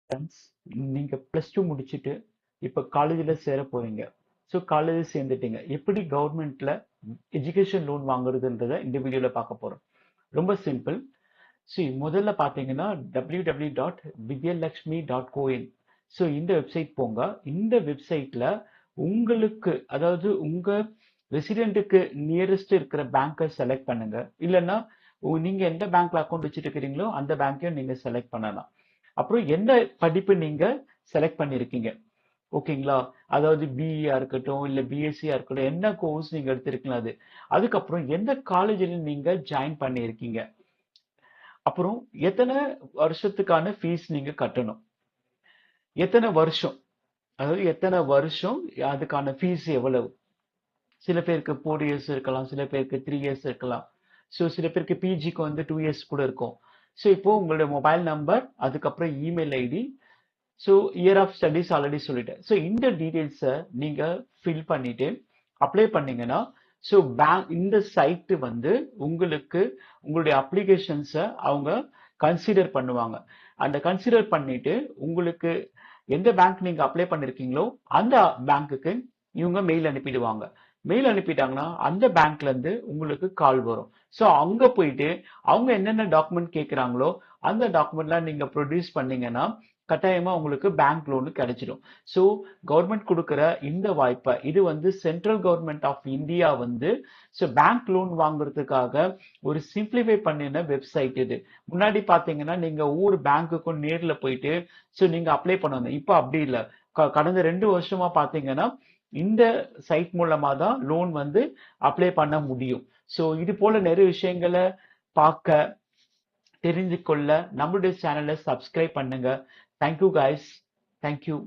Friends, நீங்க plus two முடிச்சுட்டு இப்ப காலேஜ்ல சேர போறீங்க. ஸோ காலேஜ் சேர்ந்துட்டீங்க. எப்படி கவர்மெண்ட்ல எஜுகேஷன் லோன் வாங்குறதுன்றத இந்த வீடியோல பார்க்க போறோம். ரொம்ப சிம்பிள். முதல்ல பார்த்தீங்கன்னா www.vidyalakshmi.coin. ஸோ இந்த வெப்சைட் போங்க. இந்த வெப்சைட்ல உங்களுக்கு, அதாவது உங்க ரெசிடென்ட்டுக்கு நியரஸ்ட் இருக்கிற பேங்கை செலக்ட் பண்ணுங்க. இல்லைன்னா நீங்க எந்த பேங்க்ல அக்கௌண்ட் வச்சுட்டு இருக்கிறீங்களோ அந்த பேங்க்கையும் நீங்க செலக்ட் பண்ணலாம். அப்புறம் என்ன படிப்பு நீங்க செலக்ட் பண்ணிருக்கீங்க, ஓகேங்களா? அதாவது பிஇயா இருக்கட்டும், இல்ல பிஎஸ்சியா இருக்கட்டும், என்ன கோர்ஸ் நீங்க எடுத்திருக்கலாம் அது. அதுக்கப்புறம் எந்த காலேஜில் நீங்க ஜாயின் பண்ணியிருக்கீங்க. அப்புறம் எத்தனை வருஷத்துக்கான ஃபீஸ் நீங்க கட்டணும், எத்தனை வருஷம், அதாவது எத்தனை வருஷம், அதுக்கான ஃபீஸ் எவ்வளவு. சில பேருக்கு 4 இயர்ஸ் இருக்கலாம், சில பேருக்கு 3 இயர்ஸ் இருக்கலாம். ஸோ சில பேருக்கு பிஜிக்கு வந்து 2 இயர்ஸ் கூட இருக்கும். ஸோ இப்போ உங்களுடைய மொபைல் நம்பர், அதுக்கப்புறம் email ID, so year of studies already சொல்லிட்டேன். ஸோ இந்த டீடைல்ஸை நீங்க ஃபில் பண்ணிட்டு அப்ளை பண்ணீங்கன்னா, ஸோ பேங்க் இந்த சைட்டு வந்து உங்களுக்கு உங்களுடைய அப்ளிகேஷன்ஸை அவங்க கன்சிடர் பண்ணுவாங்க. அந்த கன்சிடர் பண்ணிட்டு உங்களுக்கு எந்த பேங்க் நீங்க அப்ளை பண்ணிருக்கீங்களோ அந்த பேங்க்குக்கு இவங்க மெயில் அனுப்பிடுவாங்க. மெயில் அனுப்பிட்டாங்கன்னா அந்த பேங்க்ல இருந்து உங்களுக்கு கால் வரும். ஸோ அங்க போயிட்டு அவங்க என்னென்ன டாக்குமெண்ட் கேட்குறாங்களோ அந்த டாக்குமெண்ட்லாம் நீங்க ப்ரொடியூஸ் பண்ணீங்கன்னா கட்டாயமா உங்களுக்கு பேங்க் லோனு கிடைச்சிடும். ஸோ கவர்மெண்ட் கொடுக்குற இந்த வாய்ப்பை, இது வந்து சென்ட்ரல் கவர்மெண்ட் ஆஃப் இந்தியா வந்து ஸோ பேங்க் லோன் வாங்குறதுக்காக ஒரு சிம்பிளிஃபை பண்ணின வெப்சைட் இது. முன்னாடி பாத்தீங்கன்னா நீங்க ஒவ்வொரு பேங்க்குக்கும் நேர்ல போயிட்டு ஸோ நீங்க அப்ளை பண்ணணும். இப்போ அப்படி இல்லை. கடந்த 2 வருஷமா பாத்தீங்கன்னா இந்த சைட் மூலமா தான் லோன் வந்து அப்ளை பண்ண முடியும். ஸோ இது போல நிறைய விஷயங்களை பார்க்க, தெரிந்து கொள்ள நம்மளுடைய சேனலை சப்ஸ்கிரைப் பண்ணுங்க. Thank you guys. தேங்க்யூ.